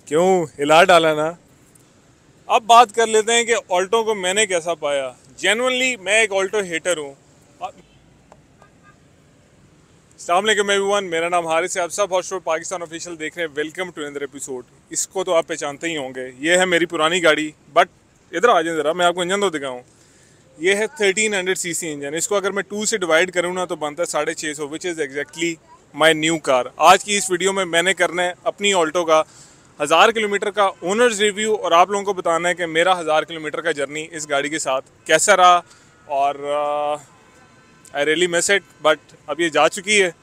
क्यों हिला डाला ना। अब बात कर लेते हैं कि ऑल्टो को मैंने कैसा पाया। जेन्युइनली मैं एक ऑल्टो हेटर हूँ। अस्सलाम वालेकुम एवरीवन, मेरा नाम हारिस है। आप सब हॉट पाकिस्तान ऑफिशियल देख रहे हैं। Welcome to another episode. इसको तो आप पहचानते ही होंगे, ये है मेरी पुरानी गाड़ी। बट इधर आ जाए ज़रा, मैं आपको इंजन तो दिखाऊँ। ये है 1300 सीसी इंजन। इसको अगर मैं 2 से डिवाइड करूँ ना तो बनता है 650, which is exactly my new car. आज की इस वीडियो में मैंने करना है अपनी ऑल्टो का 1000 किलोमीटर का ओनर्स रिव्यू, और आप लोगों को बताना है कि मेरा 1000 किलोमीटर का जर्नी इस गाड़ी के साथ कैसा रहा। और I really miss it, but अब ये जा चुकी है।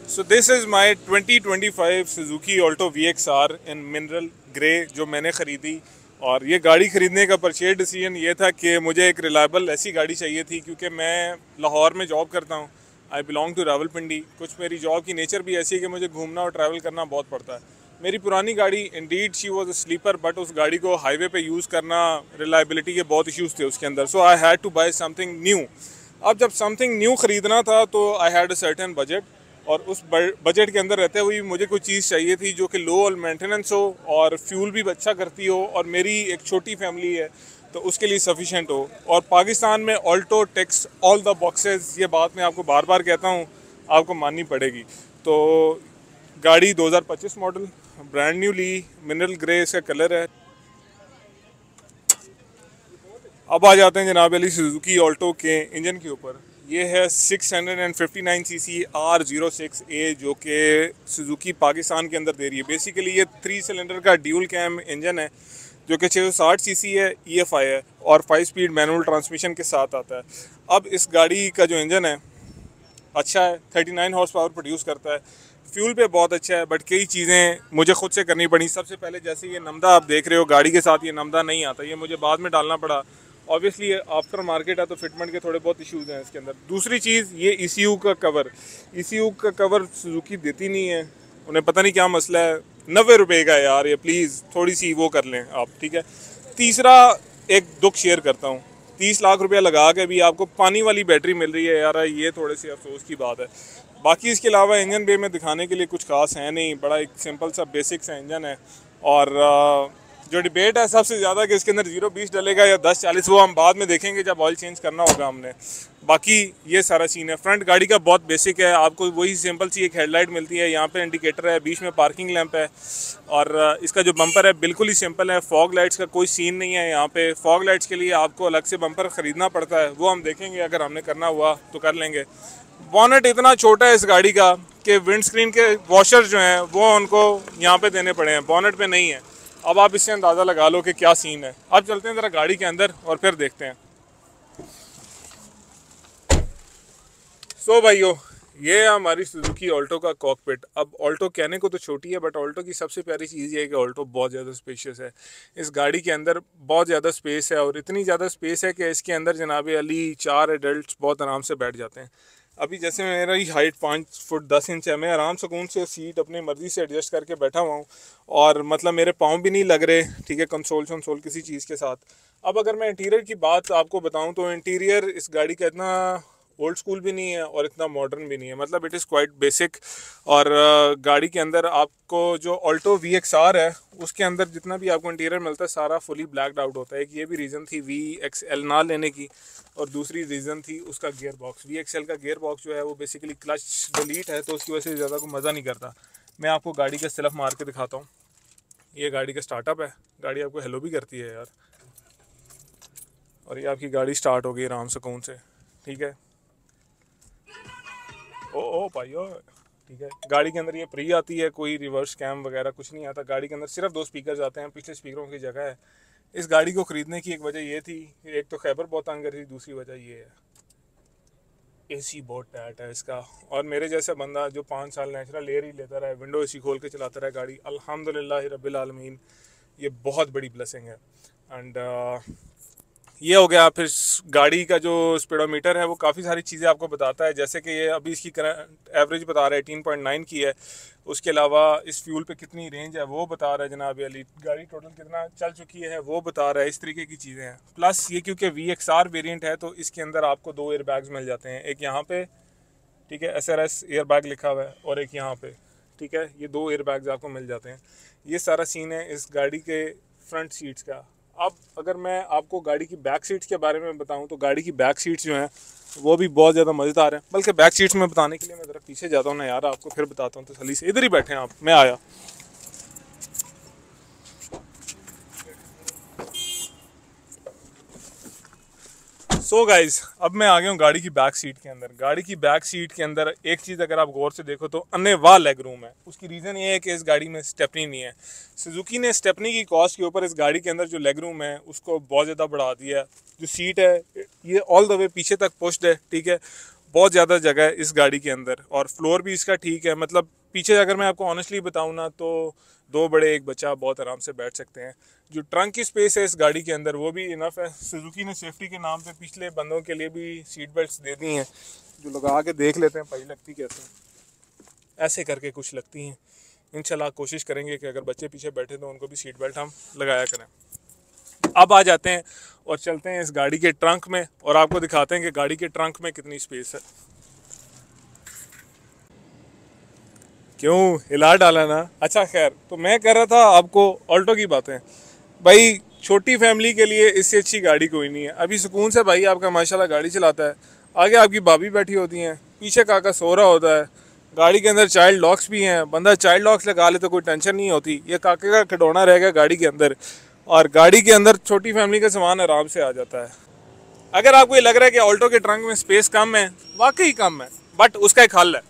So this is my 2025 Suzuki Alto VXR in mineral grey जो मैंने ख़रीदी। और ये गाड़ी ख़रीदने का परचेज डिसीजन ये था कि मुझे एक रिलायबल ऐसी गाड़ी चाहिए थी, क्योंकि मैं लाहौर में जॉब करता हूँ। I belong to Rawalpindi. कुछ मेरी जॉब की नेचर भी ऐसी है कि मुझे घूमना और ट्रैवल करना बहुत पड़ता है। मेरी पुरानी गाड़ी indeed she was a sleeper, but उस गाड़ी को हाईवे पे यूज़ करना, रिलायबिलिटी के बहुत इश्यूज़ थे उसके अंदर। So I had to buy something new. अब जब समथिंग न्यू ख़रीदना था तो I had a certain budget, और उस बजट के अंदर रहते हुए मुझे कोई चीज़ चाहिए थी जो कि लो मेंटेनेंस हो और फ्यूल भी अच्छा करती हो, और मेरी एक छोटी फैमिली है तो उसके लिए सफिशेंट हो। और पाकिस्तान में Alto ticks all the boxes, ये बात मैं आपको बार बार कहता हूँ, आपको माननी पड़ेगी। तो गाड़ी 2025 मॉडल, ब्रांड न्यू ली, मिनरल ग्रे इसका कलर है। अब आ जाते हैं जनाब अली सुजुकी ऑल्टो के इंजन के ऊपर। ये है 659 सीसी R06A, जो कि सुजुकी पाकिस्तान के अंदर दे रही है। बेसिकली ये 3 सिलेंडर का ड्यूल कैम इंजन है जो कि 660 सीसी है, EFI है, और 5 स्पीड मैनुअल ट्रांसमिशन के साथ आता है। अब इस गाड़ी का जो इंजन है अच्छा है, 39 हॉर्स पावर प्रोड्यूस करता है, फ्यूल पे बहुत अच्छा है। बट कई चीज़ें मुझे खुद से करनी पड़ी। सबसे पहले जैसे ये नमदा आप देख रहे हो, गाड़ी के साथ ये नमदा नहीं आता, ये मुझे बाद में डालना पड़ा। ऑब्वियसली आफ्टर मार्केट है तो फिटमेंट के थोड़े बहुत इश्यूज हैं इसके अंदर। दूसरी चीज़, ये ECU का कवर, ECU का कवर सुजुकी देती नहीं है, उन्हें पता नहीं क्या मसला है। 90 रुपये का है यार ये, प्लीज़ थोड़ी सी वो कर लें आप, ठीक है। तीसरा, एक दुख शेयर करता हूँ, 30 लाख रुपया लगा के भी आपको पानी वाली बैटरी मिल रही है यार, ये थोड़े से अफसोस की बात है। बाकी इसके अलावा इंजन बे में दिखाने के लिए कुछ खास है नहीं, बड़ा एक सिंपल सा बेसिक सा इंजन है। और जो डिबेट है सबसे ज़्यादा कि इसके अंदर 0-20 डलेगा या 10-40, वो हम बाद में देखेंगे जब ऑयल चेंज करना होगा हमने। बाकी ये सारा सीन है। फ्रंट गाड़ी का बहुत बेसिक है, आपको वही सिंपल सी एक हेडलाइट मिलती है, यहाँ पे इंडिकेटर है, बीच में पार्किंग लैंप है, और इसका जो बम्पर है बिल्कुल ही सिंपल है। फॉग लाइट्स का कोई सीन नहीं है यहाँ पे। फॉग लाइट्स के लिए आपको अलग से बम्पर ख़रीदना पड़ता है, वो हम देखेंगे अगर हमने करना हुआ तो कर लेंगे। बॉनेट इतना छोटा है इस गाड़ी का कि विंड स्क्रीन के वॉशर जो हैं वो उनको यहाँ पे देने पड़े हैं, बॉनेट पे नहीं है। अब आप इससे अंदाज़ा लगा लो कि क्या सीन है। अब चलते हैं ज़रा गाड़ी के अंदर और फिर देखते हैं। सो भाइयों, ये है हमारी सुजुकी ऑल्टो का कॉकपिट। अब ऑल्टो कहने को तो छोटी है, बट ऑल्टो की सबसे प्यारी चीज़ ये है कि ऑल्टो बहुत ज़्यादा स्पेशियस है। इस गाड़ी के अंदर बहुत ज़्यादा स्पेस है, और इतनी ज़्यादा स्पेस है कि इसके अंदर जनाब अली 4 एडल्ट बहुत आराम से बैठ जाते हैं। अभी जैसे मेरा ही हाइट 5 फुट 10 इंच है, मैं आराम सुकून से सीट अपनी मर्ज़ी से एडजस्ट करके बैठा हुआ हूँ, और मतलब मेरे पाँव भी नहीं लग रहे, ठीक है, कंसोल शंसोल किसी चीज़ के साथ। अब अगर मैं इंटीरियर की बात आपको बताऊँ तो इंटीरियर इस गाड़ी का इतना ओल्ड स्कूल भी नहीं है और इतना मॉडर्न भी नहीं है, मतलब इट इज़ क्वाइट बेसिक। और गाड़ी के अंदर आपको जो ऑल्टो VXR है उसके अंदर जितना भी आपको इंटीरियर मिलता है सारा फुली ब्लैकड आउट होता है। एक ये भी रीज़न थी VXL ना लेने की, और दूसरी रीज़न थी उसका गियर बॉक्स। VXL का गियर बॉक्स जो है वो बेसिकली क्लच डिलीट है, तो उसकी वजह से ज़्यादा को मज़ा नहीं करता। मैं आपको गाड़ी का सेल्फ मार के दिखाता हूँ। ये गाड़ी का स्टार्टअप है, गाड़ी आपको हेलो भी करती है यार, और ये आपकी गाड़ी स्टार्ट हो गई आराम सुकून से, ठीक है। ओ भाइयों, ठीक है। गाड़ी के अंदर ये प्री आती है, कोई रिवर्स कैम वगैरह कुछ नहीं आता। गाड़ी के अंदर सिर्फ 2 स्पीकर आते हैं, पिछले स्पीकरों की जगह है। इस गाड़ी को ख़रीदने की एक वजह ये थी कि एक तो खैबर बहुत तंग कर रही थी, दूसरी वजह ये है AC बहुत टाइट है इसका। और मेरे जैसा बंदा जो 5 साल नेचुरल एयर ही लेता रहा, विंडो AC खोल के चलाता रहा गाड़ी, अल्हम्दुलिल्लाह रब्बिल आलमीन, ये बहुत बड़ी ब्लेसिंग है। एंड ये हो गया। फिर गाड़ी का जो स्पीडोमीटर है वो काफ़ी सारी चीज़ें आपको बताता है, जैसे कि ये अभी इसकी एवरेज बता रहा है 18.9 की है। उसके अलावा इस फ्यूल पे कितनी रेंज है वो बता रहा है जनाब अली। गाड़ी टोटल कितना चल चुकी है वो बता रहा है। इस तरीके की चीज़ें हैं। प्लस ये क्योंकि VXR वेरिएंट है तो इसके अंदर आपको 2 एयर बैग्स मिल जाते हैं, एक यहाँ पे, ठीक है, SRS एयर बैग लिखा हुआ है, और एक यहाँ पे, ठीक है, ये 2 एयर बैग्स आपको मिल जाते हैं। ये सारा सीन है इस गाड़ी के फ्रंट सीट्स का। अब अगर मैं आपको गाड़ी की बैक सीट्स के बारे में बताऊं तो गाड़ी की बैक सीट्स जो हैं वो भी बहुत ज़्यादा मज़ेदार हैं। बल्कि बैक सीट्स में बताने के लिए मैं ज़रा पीछे जाता हूँ ना यार, आपको फिर बताता हूँ तसल्ली से। इधर ही बैठे हैं आप, मैं आया। सो गाइज, अब मैं आ गया हूँ गाड़ी की बैक सीट के अंदर। गाड़ी की बैक सीट के अंदर एक चीज़ अगर आप गौर से देखो तो अन्नेवाह लेग रूम है। उसकी रीज़न ये है कि इस गाड़ी में स्टेपनी नहीं है। सुजुकी ने स्टेपनी की कॉस्ट के ऊपर इस गाड़ी के अंदर जो लेग रूम है उसको बहुत ज़्यादा बढ़ा दिया है। जो सीट है ये ऑल द वे पीछे तक पुश्ड है, ठीक है। बहुत ज़्यादा जगह है इस गाड़ी के अंदर और फ्लोर भी इसका ठीक है। मतलब पीछे अगर मैं आपको ऑनेस्टली बताऊँ ना तो 2 बड़े 1 बच्चा बहुत आराम से बैठ सकते हैं। जो ट्रंक की स्पेस है इस गाड़ी के अंदर वो भी इनफ है। सुजुकी ने सेफ्टी के नाम पे पिछले बंदों के लिए भी सीट बेल्ट्स दे दी हैं, जो लगा के देख लेते हैं भाई लगती कैसे हैं। ऐसे करके कुछ लगती हैं। इंशाल्लाह कोशिश करेंगे कि अगर बच्चे पीछे बैठे तो उनको भी सीट बेल्ट हम लगाया करें। अब आ जाते हैं और चलते हैं इस गाड़ी के ट्रंक में और आपको दिखाते हैं कि गाड़ी के ट्रंक में कितनी स्पेस है। क्यों हिला डाला ना? अच्छा खैर, तो मैं कह रहा था आपको ऑल्टो की बातें। भाई छोटी फैमिली के लिए इससे अच्छी गाड़ी कोई नहीं है। अभी सुकून से भाई आपका माशाल्लाह गाड़ी चलाता है, आगे आपकी भाभी बैठी होती हैं, पीछे काका सो रहा होता है, गाड़ी के अंदर चाइल्ड लॉक्स भी हैं। बंदा चाइल्ड लॉक्स लगा ले तो कोई टेंशन नहीं होती। ये काके का खिडौना रहेगा गाड़ी के अंदर और गाड़ी के अंदर छोटी फैमिली का सामान आराम से आ जाता है। अगर आपको ये लग रहा है कि ऑल्टो के ट्रंक में स्पेस कम है, वाकई कम है, बट उसका एक हल है।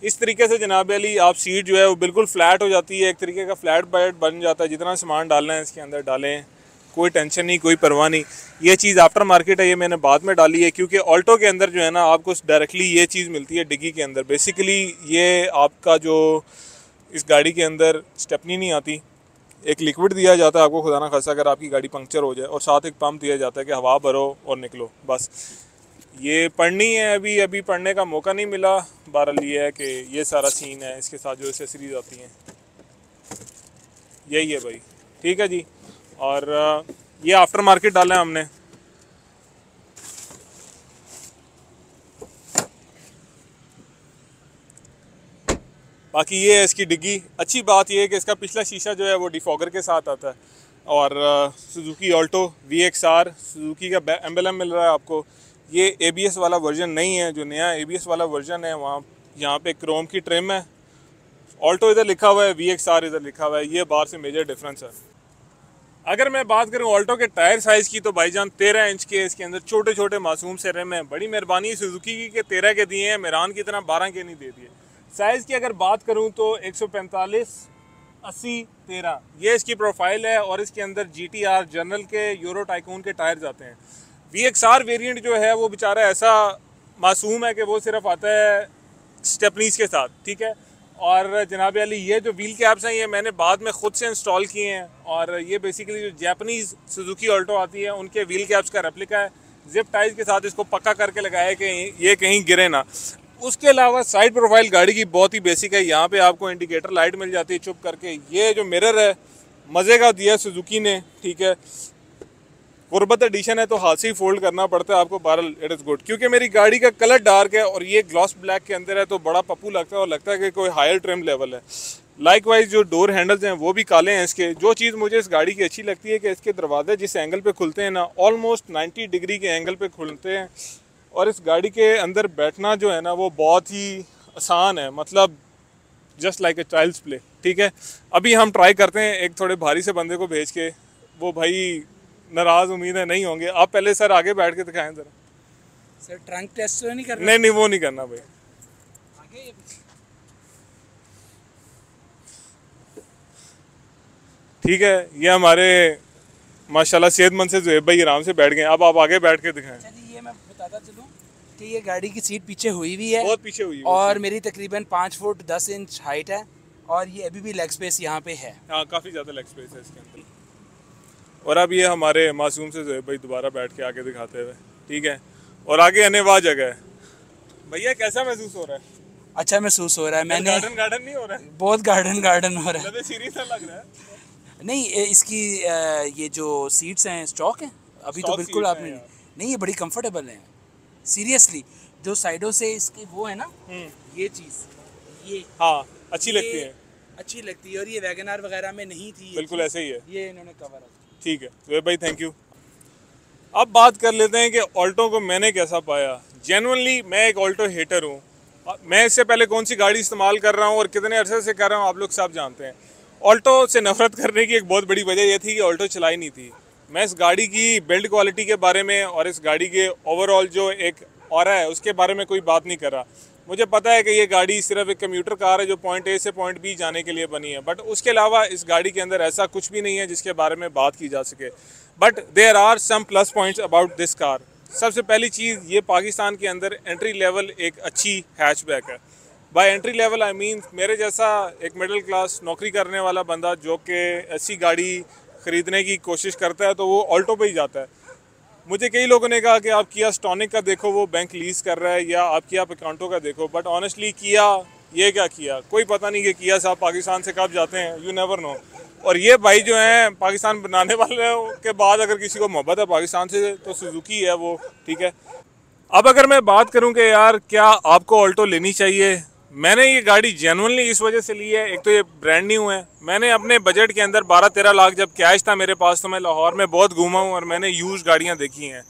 इस तरीके से जनाब अली आप सीट जो है वो बिल्कुल फ्लैट हो जाती है, एक तरीके का फ्लैट बेड बन जाता है। जितना सामान डालना है इसके अंदर डालें, कोई टेंशन नहीं, कोई परवाह नहीं। ये चीज़ आफ्टर मार्केट है, ये मैंने बाद में डाली है क्योंकि ऑल्टो के अंदर जो है ना आपको डायरेक्टली ये चीज़ मिलती है डिग्गी के अंदर। बेसिकली ये आपका जो इस गाड़ी के अंदर स्टेपनी नहीं आती, एक लिक्विड दिया जाता है आपको खुदा ना खासा अगर आपकी गाड़ी पंक्चर हो जाए, और साथ एक पंप दिया जाता है कि हवा भरो और निकलो बस। ये पढ़नी है, अभी पढ़ने का मौका नहीं मिला। बहरहाल ये है कि ये सारा सीन है। इसके साथ जो एसेसरीज आती हैं यही है भाई, ठीक है जी। और ये आफ्टर मार्केट डाला है हमने। बाकी ये है इसकी डिग्गी। अच्छी बात ये है कि इसका पिछला शीशा जो है वो डिफॉगर के साथ आता है। और सुजुकी ऑल्टो VXR सुजुकी का एम्बलम मिल रहा है आपको। ये ABS वाला वर्जन नहीं है, जो नया ABS वाला वर्जन है वहाँ यहाँ पे क्रोम की ट्रिम है। ऑल्टो इधर लिखा हुआ है, VXR इधर लिखा हुआ है, ये बाहर से मेजर डिफरेंस है। अगर मैं बात करूँ ऑल्टो के टायर साइज़ की तो भाईजान 13 इंच के इसके अंदर छोटे छोटे मासूम से रिम हैं। बड़ी मेहरबानी सुजुकी की के 13 के दिए हैं, मेरान की तरह 12 के नहीं दे दिए। साइज़ की अगर बात करूँ तो 145 80 13 ये इसकी प्रोफाइल है। और इसके अंदर GTR जनरल के यूरो टाइकून के टायर्स आते हैं। VXR वेरिएंट जो है वो बेचारा ऐसा मासूम है कि वो सिर्फ आता है स्टेपनीज के साथ, ठीक है। और जनाब अली ये जो व्हील कैप्स हैं ये मैंने बाद में ख़ुद से इंस्टॉल किए हैं और ये बेसिकली जो जापानीज़ सुजुकी ऑल्टो आती है उनके व्हील कैप्स का रेप्लिका है। जिप टाइज के साथ इसको पक्का करके लगाया है कि ये कहीं गिरे ना। उसके अलावा साइड प्रोफाइल गाड़ी की बहुत ही बेसिक है। यहाँ पे आपको इंडिकेटर लाइट मिल जाती है चुप करके। ये जो मिरर है मज़े का दिया सुजुकी ने, ठीक है। गुरबत एडिशन है तो हाथ से ही फोल्ड करना पड़ता है आपको। बहरहाल इट इज़ गुड क्योंकि मेरी गाड़ी का कलर डार्क है और ये ग्लॉस ब्लैक के अंदर है तो बड़ा पप्पू लगता है और लगता है कि कोई हायर ट्रिम लेवल है। लाइकवाइज जो डोर हैंडल्स हैं वो भी काले हैं इसके। जो चीज़ मुझे इस गाड़ी की अच्छी लगती है कि इसके दरवाजे जिस एंगल पे खुलते हैं ना ऑलमोस्ट 90 डिग्री के एंगल पे खुलते हैं और इस गाड़ी के अंदर बैठना जो है ना वो बहुत ही आसान है। मतलब just like a child's play, ठीक है। अभी हम ट्राई करते हैं एक थोड़े भारी से बंदे को भेज के, वो भाई नाराज उम्मीद है नहीं होंगे। आप पहले सर आगे बैठ के दिखाएं जरा। सर ट्रंक टेस्ट तो नहीं करना? नहीं वो नहीं करना भाई। आगे ठीक है, ये हमारे माशाल्लाह सेहतमंद से ज़ुहैब भाई आराम से बैठ गए। अब आप आगे बैठ के दिखाएं। चलिए ये मैं बताता चलूँ कि ये गाड़ी की सीट पीछे हुई भी है, बहुत पीछे हुई है और मेरी तकरीबन 5 फुट 10 इंच हाइट है और ये अभी भी लेग स्पेस यहाँ पे है। हाँ काफ़ी ज़्यादा लेग स्पेस है इसके अंदर। और अब ये हमारे मासूम से ज़ुहैब भाई दोबारा बैठ के आगे दिखाते हुए, ठीक है। और आगे आने वाह जगह है। भैया कैसा महसूस हो रहा है? अच्छा महसूस हो रहा है। मैंने गार्डन नहीं हो रहा है? बहुत गार्डन हो रहा है। सीरियस लग रहा है। नहीं इसकी ये जो सीट्स हैं स्टॉक हैं अभी तो बिल्कुल आपने नहीं, ये बड़ी कंफर्टेबल हैं सीरियसली। जो साइडों से इसकी वो है ना, ये चीज़, ये हाँ अच्छी लगती है, अच्छी लगती है, और ये वैगनआर वगैरह में नहीं थी, बिल्कुल ऐसे ही है। ये इन्होंने कवर अप। ठीक है वेब भाई, थैंक यू। अब बात कर लेते हैं कि ऑल्टो को मैंने कैसा पाया। जेन्युइनली मैं एक ऑल्टो हेटर हूँ। मैं इससे पहले कौन सी गाड़ी इस्तेमाल कर रहा हूँ और कितने अरसे से कर रहा हूँ आप लोग सब जानते हैं। ऑल्टो से नफरत करने की एक बहुत बड़ी वजह यह थी कि ऑल्टो चलाई नहीं थी। मैं इस गाड़ी की बिल्ड क्वालिटी के बारे में और इस गाड़ी के ओवरऑल जो एक ऑरा है उसके बारे में कोई बात नहीं कर रहा। मुझे पता है कि ये गाड़ी सिर्फ एक कम्यूटर कार है जो पॉइंट ए से पॉइंट बी जाने के लिए बनी है, बट उसके अलावा इस गाड़ी के अंदर ऐसा कुछ भी नहीं है जिसके बारे में बात की जा सके। But there are some plus points about this car. सबसे पहली चीज़, ये पाकिस्तान के अंदर एंट्री लेवल एक अच्छी हैचबैक है। By entry level I mean मेरे जैसा एक मिडिल क्लास नौकरी करने वाला बंदा जो कि ऐसी गाड़ी ख़रीदने की कोशिश करता है तो वो ऑल्टो पे ही जाता है। मुझे कई लोगों ने कहा कि आप किया स्टॉनिक का देखो, वो बैंक लीज कर रहा है, या आप किया पिकांटो का देखो, बट ऑनेस्टली किया ये क्या किया कोई पता नहीं कि किया साहब पाकिस्तान से कब जाते हैं, यू नेवर नो। और ये भाई जो हैं पाकिस्तान बनाने वाले के बाद अगर किसी को मोहब्बत है पाकिस्तान से तो सुजुकी है वो, ठीक है। अब अगर मैं बात करूं कि यार क्या आपको ऑल्टो लेनी चाहिए, मैंने ये गाड़ी जेन्युइनली इस वजह से ली है। एक तो ये ब्रांड न्यू है। मैंने अपने बजट के अंदर 12-13 लाख जब कैश था मेरे पास तो मैं लाहौर में बहुत घूमा हूँ और मैंने यूज गाड़ियाँ देखी हैं।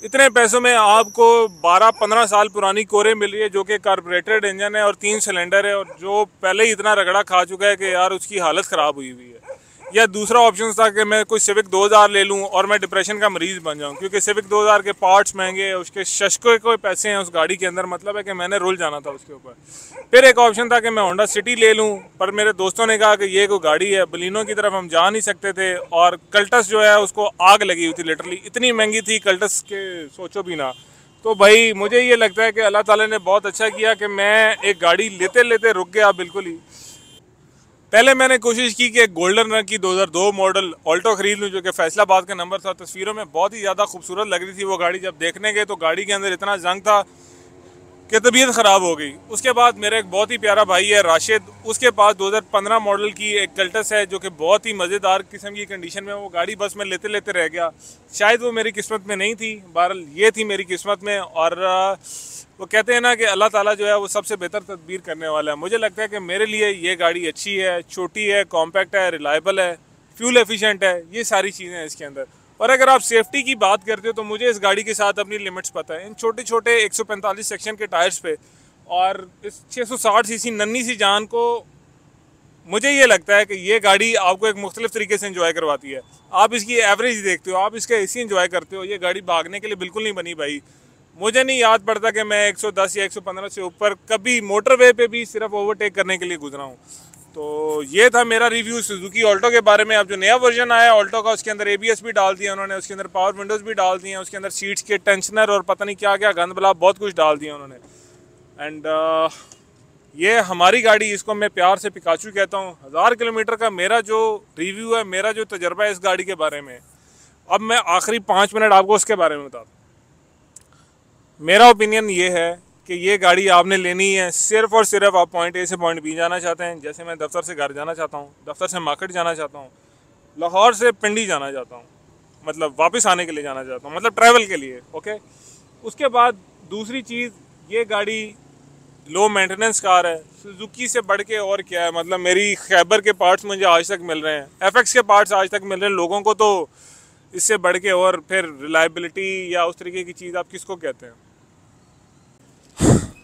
इतने पैसों में आपको 12-15 साल पुरानी कोरे मिल रही है जो कि कार्बोरेटेड इंजन है और 3 सिलेंडर है और जो पहले ही इतना रगड़ा खा चुका है कि यार उसकी हालत ख़राब हुई हुई है। या दूसरा ऑप्शन था कि मैं कोई सिविक 2000 ले लूं और मैं डिप्रेशन का मरीज़ बन जाऊं, क्योंकि सिविक 2000 के पार्ट्स महंगे है, उसके शशकों के पैसे हैं उस गाड़ी के अंदर, मतलब है कि मैंने रुल जाना था उसके ऊपर। फिर एक ऑप्शन था कि मैं होंडा सिटी ले लूं, पर मेरे दोस्तों ने कहा कि ये कोई गाड़ी है, बलिनो की तरफ हम जा नहीं सकते थे, और कल्टस जो है उसको आग लगी हुई थी, लिटरली इतनी महंगी थी कल्टस के सोचो भी ना। तो भाई मुझे ये लगता है कि अल्लाह ताला ने बहुत अच्छा किया कि मैं एक गाड़ी लेते लेते रुक गया बिल्कुल ही। पहले मैंने कोशिश की कि गोल्डन रंग की 2002 मॉडल ऑल्टो खरीद लूँ जो कि फैसलाबाद का नंबर था। तस्वीरों में बहुत ही ज़्यादा खूबसूरत लग रही थी वो गाड़ी। जब देखने गए तो गाड़ी के अंदर इतना जंग था कि तबीयत ख़राब हो गई। उसके बाद मेरा एक बहुत ही प्यारा भाई है राशिद, उसके पास 2015 मॉडल की एक कल्टस है जो कि बहुत ही मज़ेदार किस्म की कंडीशन में। वो गाड़ी बस मैं लेते लेते रह गया, शायद वो मेरी किस्मत में नहीं थी, बहरहाल ये थी मेरी किस्मत में। और वो कहते हैं ना कि अल्लाह ताला जो है वो सबसे बेहतर तदबीर करने वाला है। मुझे लगता है कि मेरे लिए ये गाड़ी अच्छी है, छोटी है, कॉम्पैक्ट है, रिलायबल है, फ्यूल एफिशिएंट है, ये सारी चीज़ें हैं इसके अंदर। और अगर आप सेफ्टी की बात करते हो तो मुझे इस गाड़ी के साथ अपनी लिमिट्स पता है। इन छोटे छोटे 145 सेक्शन के टायर्स पे और इस 660 सीसी नन्ही सी जान को, मुझे ये लगता है कि ये गाड़ी आपको एक मुख्तलिफ तरीके से एंजॉय करवाती है। आप इसकी एवरेज देखते हो, आप इसका एसी एंजॉय करते हो, ये गाड़ी भागने के लिए बिल्कुल नहीं बनी भाई। मुझे नहीं याद पड़ता कि मैं 110 या 115 से ऊपर कभी मोटरवे पे भी सिर्फ ओवरटेक करने के लिए गुजरा हूँ। तो ये था मेरा रिव्यू सुजुकी ऑल्टो के बारे में। अब जो नया वर्जन आया ऑल्टो का उसके अंदर ABS भी डाल दिया उन्होंने, उसके अंदर पावर विंडोज़ भी डाल दिए हैं, उसके अंदर सीट्स के टेंशनर और पता नहीं क्या क्या गंद बला बहुत कुछ डाल दिया उन्होंने। एंड ये हमारी गाड़ी, इसको मैं प्यार से पिकाचू कहता हूँ। 1000 किलोमीटर का मेरा जो रिव्यू है, मेरा जो तजर्बा है इस गाड़ी के बारे में, अब मैं आखिरी 5 मिनट आपको उसके बारे में बता दूँ। मेरा ओपिनियन ये है कि ये गाड़ी आपने लेनी है सिर्फ और सिर्फ आप पॉइंट ए से पॉइंट बी जाना चाहते हैं। जैसे मैं दफ्तर से घर जाना चाहता हूँ, दफ्तर से मार्केट जाना चाहता हूँ, लाहौर से पिंडी जाना चाहता हूँ, मतलब वापस आने के लिए जाना चाहता हूँ, मतलब ट्रैवल के लिए, ओके। उसके बाद दूसरी चीज़, ये गाड़ी लो मेंटेनेंस कार है। सुजुकी से बढ़ के और क्या है, मतलब मेरी खैबर के पार्ट्स मुझे आज तक मिल रहे हैं, FX के पार्ट्स आज तक मिल रहे हैं लोगों को, तो इससे बढ़ के और फिर रिलायबिलिटी या उस तरीके की चीज़ आप किसको कहते हैं।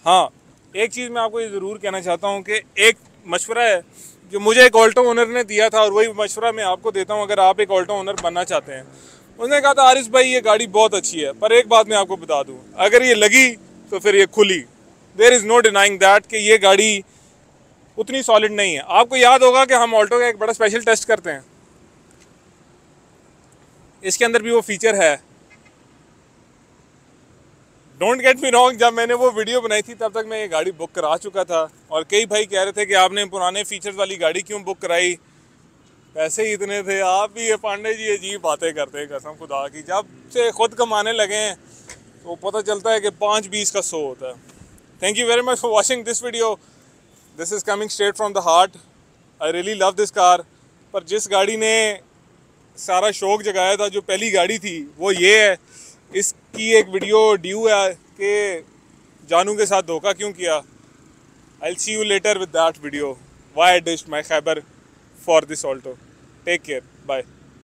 हाँ, एक चीज़ मैं आपको ये ज़रूर कहना चाहता हूँ कि एक मशवरा है जो मुझे एक ऑल्टो ओनर ने दिया था और वही मशवरा मैं आपको देता हूँ अगर आप एक ऑल्टो ओनर बनना चाहते हैं। उसने कहा था आरिस भाई ये गाड़ी बहुत अच्छी है, पर एक बात मैं आपको बता दूँ, अगर ये लगी तो फिर ये खुली। There is no denying that कि ये गाड़ी उतनी सॉलिड नहीं है। आपको याद होगा कि हम ऑल्टो का एक बड़ा स्पेशल टेस्ट करते हैं, इसके अंदर भी वो फीचर है। डोंट गेट मी रॉन्ग, जब मैंने वो वीडियो बनाई थी तब तक मैं ये गाड़ी बुक करा चुका था और कई भाई कह रहे थे कि आपने पुराने फीचर्स वाली गाड़ी क्यों बुक कराई, पैसे ही इतने थे। आप भी ये पांडे जी अजीब बातें करते हैं कसम खुदा की। जब से खुद कमाने लगे हैं तो पता चलता है कि 5-20 का 100 होता है। Thank you very much for watching this video. This is coming straight from the heart. I really love this car. पर जिस गाड़ी ने सारा शौक जगाया था, जो पहली गाड़ी थी, वो ये है। इसकी एक वीडियो ड्यू है कि जानू के साथ धोखा क्यों किया? I'll see you later with that video. Why I ditched my Khyber for this Alto. Take care. Bye.